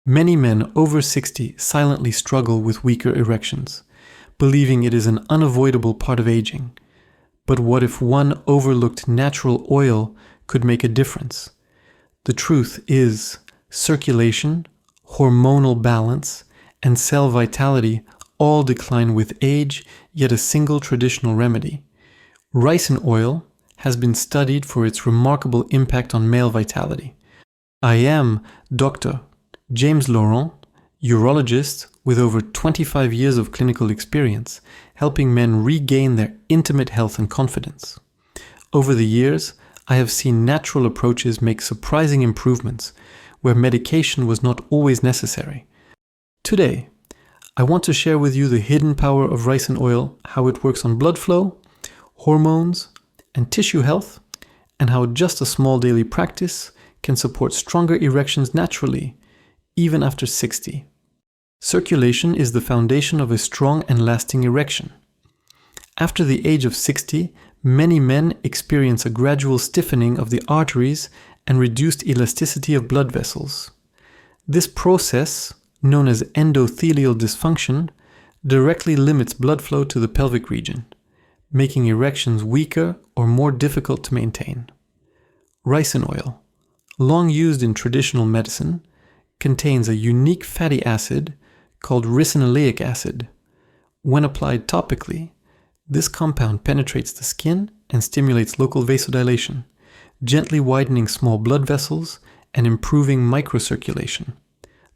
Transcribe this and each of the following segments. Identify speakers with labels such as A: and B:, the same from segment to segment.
A: Many men over 60 silently struggle with weaker erections, believing it is an unavoidable part of aging. But what if one overlooked natural oil could make a difference? The truth is, circulation, hormonal balance, and cell vitality all decline with age, yet a single traditional remedy, ricin oil, has been studied for its remarkable impact on male vitality. I am Dr. James Laurent, urologist with over 25 years of clinical experience, helping men regain their intimate health and confidence. Over the years, I have seen natural approaches make surprising improvements where medication was not always necessary. Today, I want to share with you the hidden power of ricin oil, how it works on blood flow, hormones, and tissue health, and how just a small daily practice can support stronger erections naturally, even after 60. Circulation is the foundation of a strong and lasting erection. After the age of 60, many men experience a gradual stiffening of the arteries and reduced elasticity of blood vessels. This process, known as endothelial dysfunction, directly limits blood flow to the pelvic region, making erections weaker or more difficult to maintain. Ricin oil, long used in traditional medicine, contains a unique fatty acid called ricinoleic acid. When applied topically, this compound penetrates the skin and stimulates local vasodilation, gently widening small blood vessels and improving microcirculation.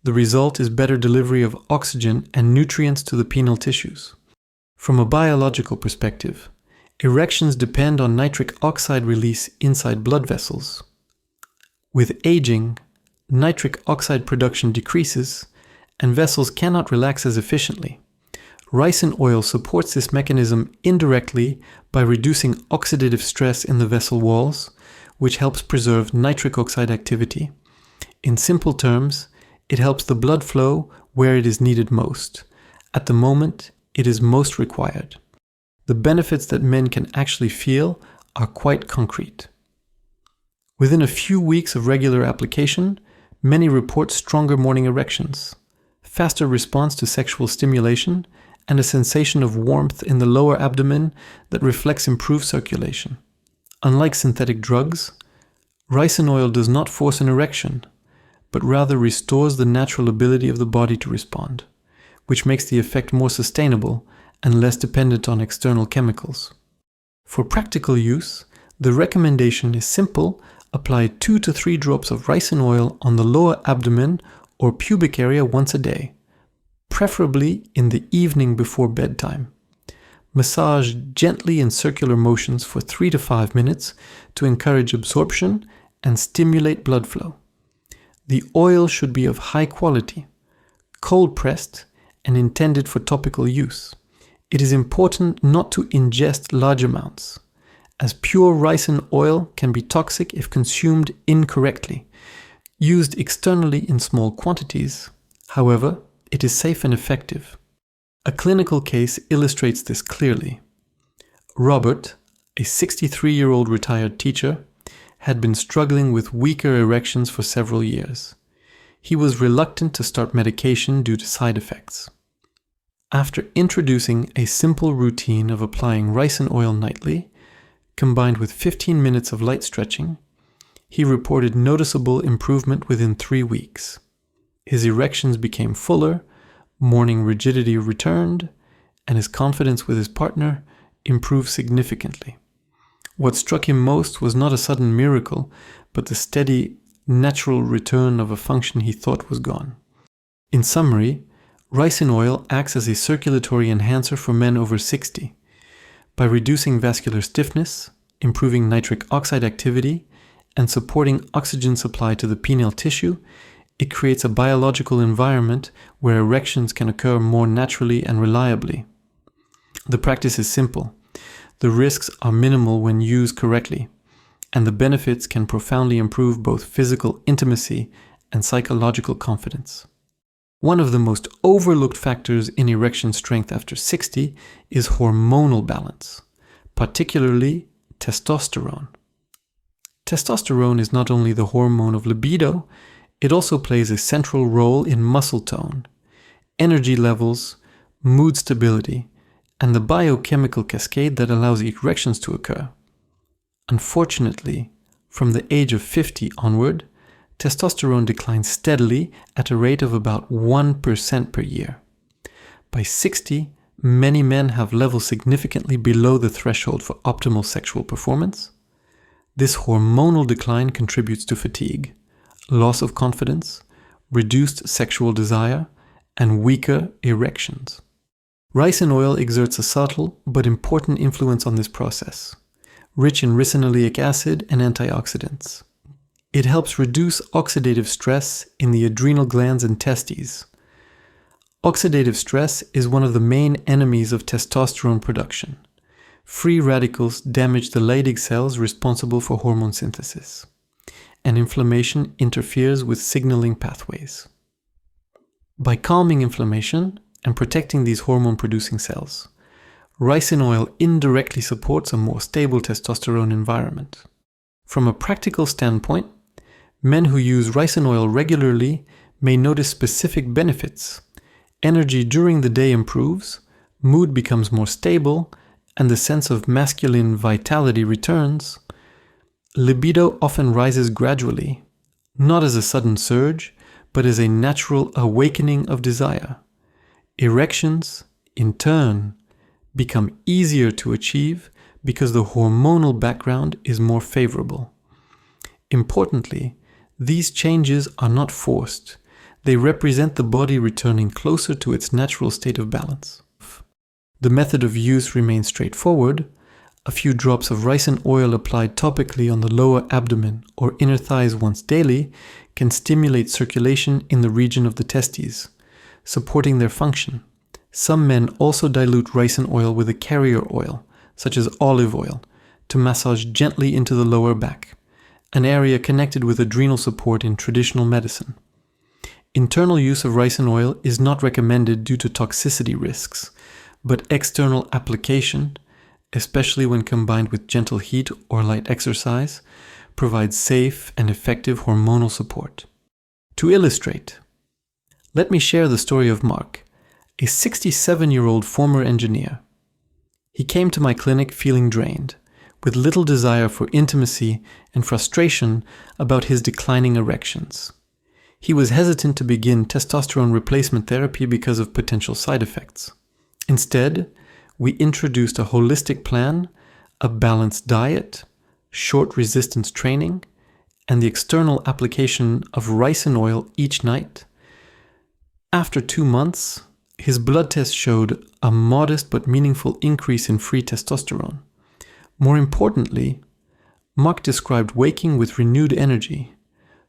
A: The result is better delivery of oxygen and nutrients to the penile tissues. From a biological perspective, erections depend on nitric oxide release inside blood vessels. With aging, nitric oxide production decreases, and vessels cannot relax as efficiently. Ricin oil supports this mechanism indirectly by reducing oxidative stress in the vessel walls, which helps preserve nitric oxide activity. In simple terms, it helps the blood flow where it is needed most, at the moment it is most required. The benefits that men can actually feel are quite concrete. Within a few weeks of regular application, many report stronger morning erections, faster response to sexual stimulation, and a sensation of warmth in the lower abdomen that reflects improved circulation. Unlike synthetic drugs, ricin oil does not force an erection, but rather restores the natural ability of the body to respond, which makes the effect more sustainable and less dependent on external chemicals. For practical use, the recommendation is simple: apply 2 to 3 drops of ricin oil on the lower abdomen or pubic area once a day, preferably in the evening before bedtime. Massage gently in circular motions for 3 to 5 minutes to encourage absorption and stimulate blood flow. The oil should be of high quality, cold pressed, and intended for topical use. It is important not to ingest large amounts, as pure ricin oil can be toxic if consumed incorrectly. Used externally in small quantities, however, it is safe and effective. A clinical case illustrates this clearly. Robert, a 63-year-old retired teacher, had been struggling with weaker erections for several years. He was reluctant to start medication due to side effects. After introducing a simple routine of applying ricin oil nightly, combined with 15 minutes of light stretching, he reported noticeable improvement within 3 weeks. His erections became fuller, morning rigidity returned, and his confidence with his partner improved significantly. What struck him most was not a sudden miracle, but the steady, natural return of a function he thought was gone. In summary, ricin oil acts as a circulatory enhancer for men over 60. By reducing vascular stiffness, improving nitric oxide activity, and supporting oxygen supply to the penile tissue, it creates a biological environment where erections can occur more naturally and reliably. The practice is simple. The risks are minimal when used correctly, and the benefits can profoundly improve both physical intimacy and psychological confidence. One of the most overlooked factors in erection strength after 60 is hormonal balance, particularly testosterone. Testosterone is not only the hormone of libido, It also plays a central role in muscle tone, energy levels, mood stability, and the biochemical cascade that allows erections to occur. Unfortunately, from the age of 50 onward, testosterone declines steadily at a rate of about 1% per year. By 60, many men have levels significantly below the threshold for optimal sexual performance. This hormonal decline contributes to fatigue, loss of confidence, reduced sexual desire, and weaker erections. Ricin oil exerts a subtle but important influence on this process, rich in ricinoleic acid and antioxidants. It helps reduce oxidative stress in the adrenal glands and testes. Oxidative stress is one of the main enemies of testosterone production. Free radicals damage the Leydig cells responsible for hormone synthesis, and inflammation interferes with signaling pathways. By calming inflammation and protecting these hormone-producing cells, ricin oil indirectly supports a more stable testosterone environment. From a practical standpoint, men who use ricin oil regularly may notice specific benefits. Energy during the day improves, mood becomes more stable, and the sense of masculine vitality returns. Libido often rises gradually, not as a sudden surge, but as a natural awakening of desire. Erections, in turn, become easier to achieve because the hormonal background is more favorable. Importantly, these changes are not forced. They represent the body returning closer to its natural state of balance. The method of use remains straightforward. A few drops of ricin oil applied topically on the lower abdomen or inner thighs once daily can stimulate circulation in the region of the testes, supporting their function. Some men also dilute ricin oil with a carrier oil, such as olive oil, to massage gently into the lower back, an area connected with adrenal support in traditional medicine. Internal use of ricin oil is not recommended due to toxicity risks, but external application, especially when combined with gentle heat or light exercise, provides safe and effective hormonal support. To illustrate, let me share the story of Mark, a 67-year-old former engineer. He came to my clinic feeling drained, with little desire for intimacy and frustration about his declining erections. He was hesitant to begin testosterone replacement therapy because of potential side effects. Instead, we introduced a holistic plan, a balanced diet, short resistance training, and the external application of ricin oil each night. After 2 months, his blood test showed a modest but meaningful increase in free testosterone. More importantly, Mark described waking with renewed energy,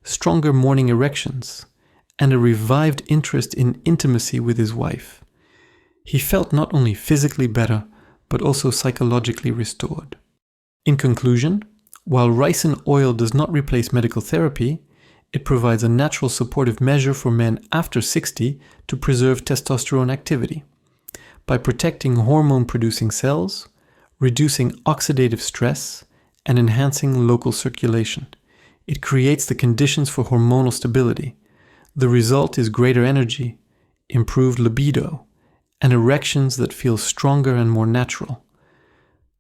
A: stronger morning erections, and a revived interest in intimacy with his wife. He felt not only physically better, but also psychologically restored. In conclusion, while ricin oil does not replace medical therapy, it provides a natural supportive measure for men after 60 to preserve testosterone activity. By protecting hormone-producing cells, reducing oxidative stress, and enhancing local circulation, it creates the conditions for hormonal stability. The result is greater energy, improved libido, and erections that feel stronger and more natural.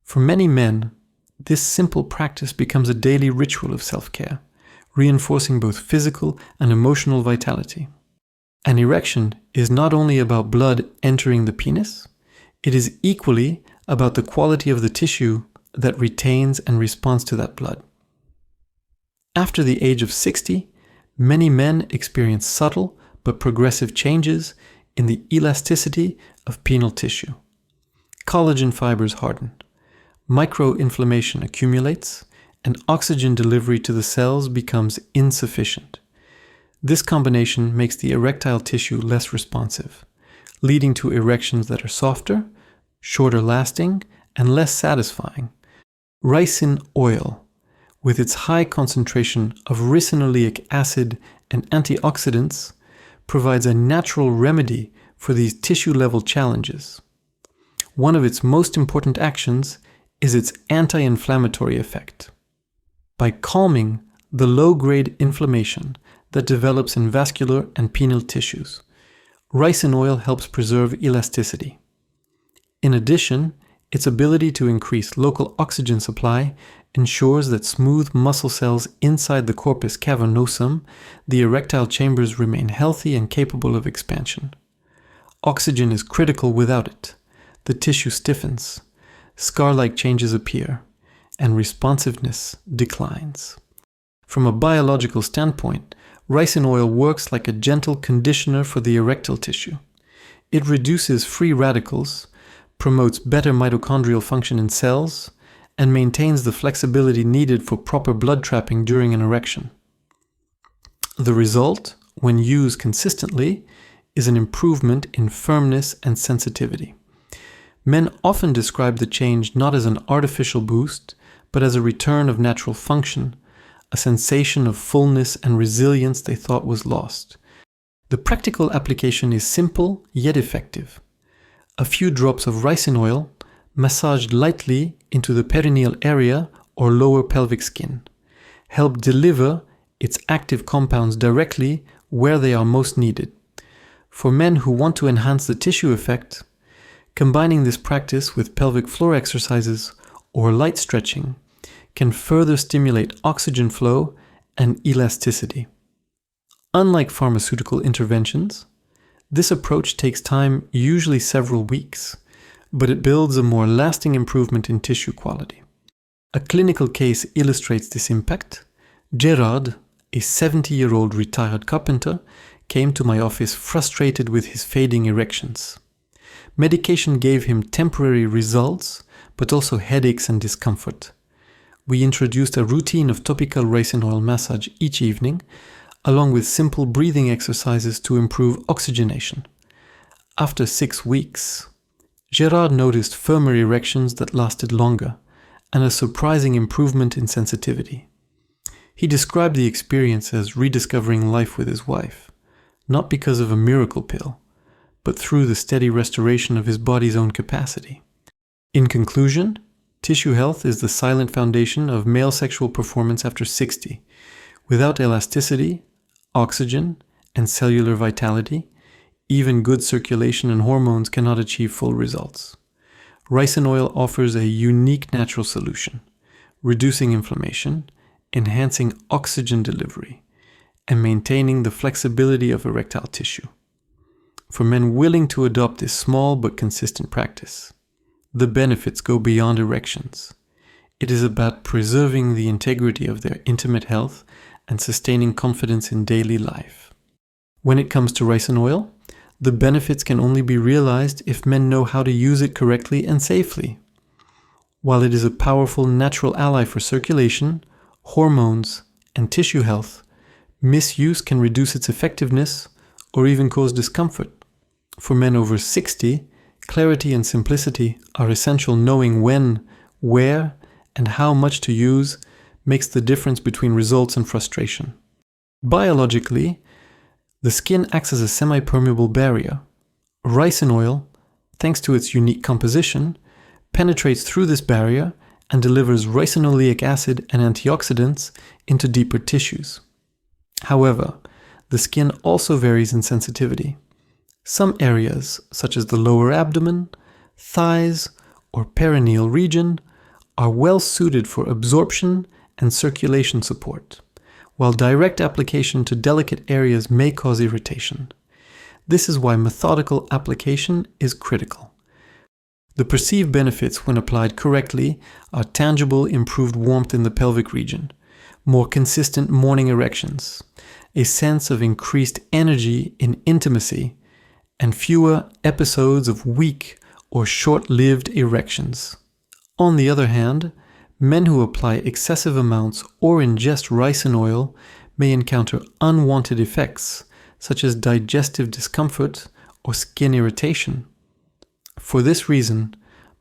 A: For many men, this simple practice becomes a daily ritual of self-care, reinforcing both physical and emotional vitality. An erection is not only about blood entering the penis, it is equally about the quality of the tissue that retains and responds to that blood. After the age of 60, many men experience subtle but progressive changes in the elasticity of penile tissue. Collagen fibers harden, microinflammation accumulates, and oxygen delivery to the cells becomes insufficient. This combination makes the erectile tissue less responsive, leading to erections that are softer, shorter lasting, and less satisfying. Ricin oil, with its high concentration of ricinoleic acid and antioxidants, provides a natural remedy for these tissue-level challenges. One of its most important actions is its anti-inflammatory effect. By calming the low-grade inflammation that develops in vascular and penile tissues. Ricin oil helps preserve elasticity. In addition, its ability to increase local oxygen supply ensures that smooth muscle cells inside the corpus cavernosum, the erectile chambers, remain healthy and capable of expansion. Oxygen is critical without it. The tissue stiffens, scar-like changes appear, and responsiveness declines. From a biological standpoint, ricin oil works like a gentle conditioner for the erectile tissue. It reduces free radicals, promotes better mitochondrial function in cells, and maintains the flexibility needed for proper blood trapping during an erection. The result, when used consistently, is an improvement in firmness and sensitivity. Men often describe the change not as an artificial boost, but as a return of natural function, a sensation of fullness and resilience they thought was lost. The practical application is simple yet effective. A few drops of ricin oil massaged lightly into the perineal area or lower pelvic skin help deliver its active compounds directly where they are most needed. For men who want to enhance the tissue effect, combining this practice with pelvic floor exercises or light stretching can further stimulate oxygen flow and elasticity. Unlike pharmaceutical interventions, this approach takes time, usually several weeks, but it builds a more lasting improvement in tissue quality. A clinical case illustrates this impact. Gerard, a 70-year-old retired carpenter, came to my office frustrated with his fading erections. Medication gave him temporary results, but also headaches and discomfort. We introduced a routine of topical ricin oil massage each evening, along with simple breathing exercises to improve oxygenation. After 6 weeks, Gerard noticed firmer erections that lasted longer, and a surprising improvement in sensitivity. He described the experience as rediscovering life with his wife, not because of a miracle pill, but through the steady restoration of his body's own capacity. In conclusion, tissue health is the silent foundation of male sexual performance after 60. Without elasticity, oxygen, and cellular vitality, even good circulation and hormones cannot achieve full results. Ricin oil offers a unique natural solution, reducing inflammation, enhancing oxygen delivery, and maintaining the flexibility of erectile tissue. For men willing to adopt this small but consistent practice, the benefits go beyond erections. It is about preserving the integrity of their intimate health and sustaining confidence in daily life. When it comes to ricin oil, the benefits can only be realized if men know how to use it correctly and safely. While it is a powerful natural ally for circulation, hormones, and tissue health, misuse can reduce its effectiveness or even cause discomfort. For men over 60, clarity and simplicity are essential. Knowing when, where, and how much to use makes the difference between results and frustration. Biologically, the skin acts as a semi-permeable barrier. Ricin oil, thanks to its unique composition, penetrates through this barrier and delivers ricinoleic acid and antioxidants into deeper tissues. However, the skin also varies in sensitivity. Some areas, such as the lower abdomen, thighs, or perineal region, are well suited for absorption and circulation support, while direct application to delicate areas may cause irritation. This is why methodical application is critical. The perceived benefits when applied correctly are tangible improved warmth in the pelvic region, more consistent morning erections, a sense of increased energy in intimacy, and fewer episodes of weak or short-lived erections. On the other hand, men who apply excessive amounts or ingest ricin oil may encounter unwanted effects, such as digestive discomfort or skin irritation. For this reason,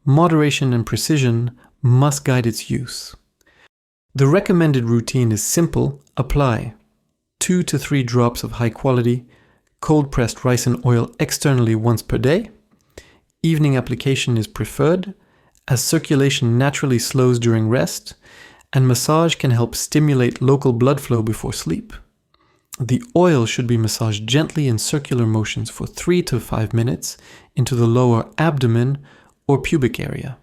A: moderation and precision must guide its use. The recommended routine is simple: apply 2 to 3 drops of high-quality, cold-pressed ricin oil externally once per day. Evening application is preferred, as circulation naturally slows during rest, and massage can help stimulate local blood flow before sleep. The oil should be massaged gently in circular motions for 3 to 5 minutes into the lower abdomen or pubic area.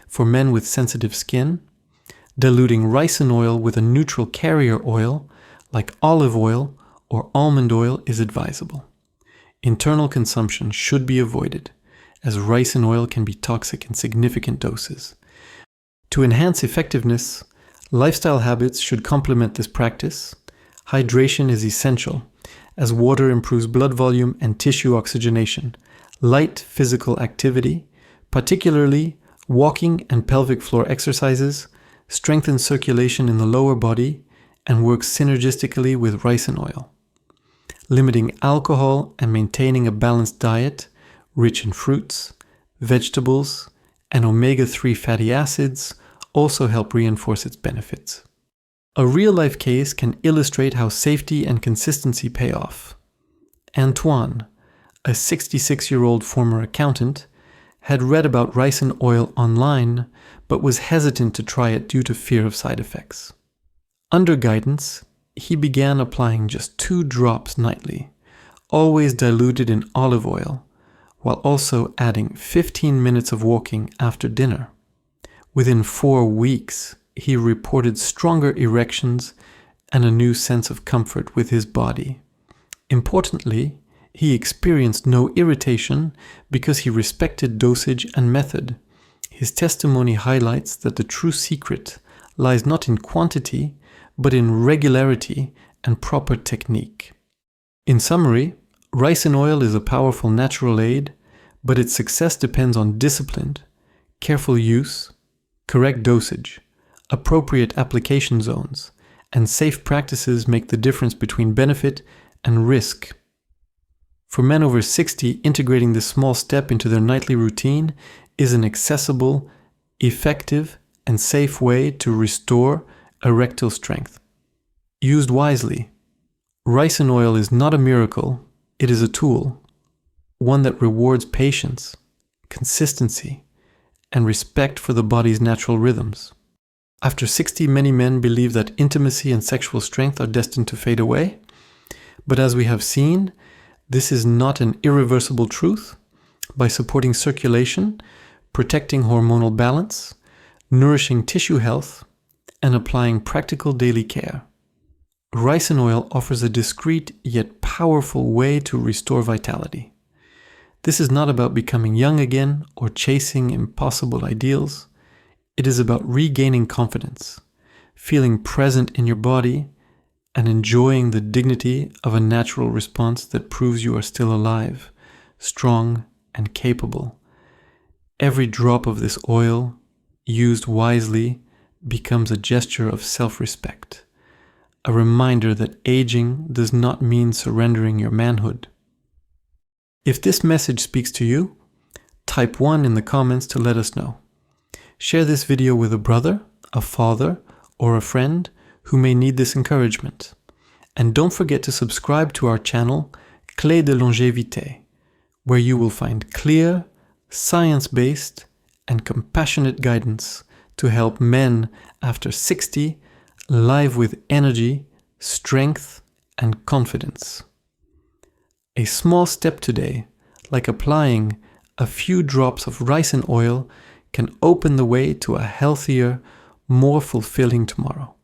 A: For men with sensitive skin, diluting ricin oil with a neutral carrier oil like olive oil or almond oil is advisable. Internal consumption should be avoided, as ricin oil can be toxic in significant doses. To enhance effectiveness, lifestyle habits should complement this practice. Hydration is essential, as water improves blood volume and tissue oxygenation. Light physical activity, particularly walking and pelvic floor exercises, strengthens circulation in the lower body and works synergistically with ricin oil. Limiting alcohol and maintaining a balanced diet, rich in fruits, vegetables, and omega-3 fatty acids also help reinforce its benefits. A real-life case can illustrate how safety and consistency pay off. Antoine, a 66-year-old former accountant, had read about ricin oil online but was hesitant to try it due to fear of side effects. Under guidance, he began applying just 2 drops nightly, always diluted in olive oil, while also adding 15 minutes of walking after dinner. Within 4 weeks, he reported stronger erections and a new sense of comfort with his body. Importantly, he experienced no irritation because he respected dosage and method. His testimony highlights that the true secret lies not in quantity, but in regularity and proper technique. In summary, ricin oil is a powerful natural aid, but its success depends on disciplined, careful use, correct dosage, appropriate application zones, and safe practices make the difference between benefit and risk. For men over 60, integrating this small step into their nightly routine is an accessible, effective, and safe way to restore erectile strength. Used wisely, ricin oil is not a miracle, it is a tool, one that rewards patience, consistency, and respect for the body's natural rhythms. After 60, many men believe that intimacy and sexual strength are destined to fade away, but as we have seen, this is not an irreversible truth. By supporting circulation, protecting hormonal balance, nourishing tissue health, and applying practical daily care, ricin oil offers a discreet yet powerful way to restore vitality. This is not about becoming young again or chasing impossible ideals. It is about regaining confidence, feeling present in your body, and enjoying the dignity of a natural response that proves you are still alive, strong, and capable. Every drop of this oil, used wisely, becomes a gesture of self-respect, a reminder that aging does not mean surrendering your manhood. If this message speaks to you, type 1 in the comments to let us know. Share this video with a brother, a father, or a friend who may need this encouragement. And don't forget to subscribe to our channel, Clés de Longévité, where you will find clear, science-based, and compassionate guidance to help men after 60 live with energy, strength, and confidence. A small step today, like applying a few drops of ricin oil, can open the way to a healthier, more fulfilling tomorrow.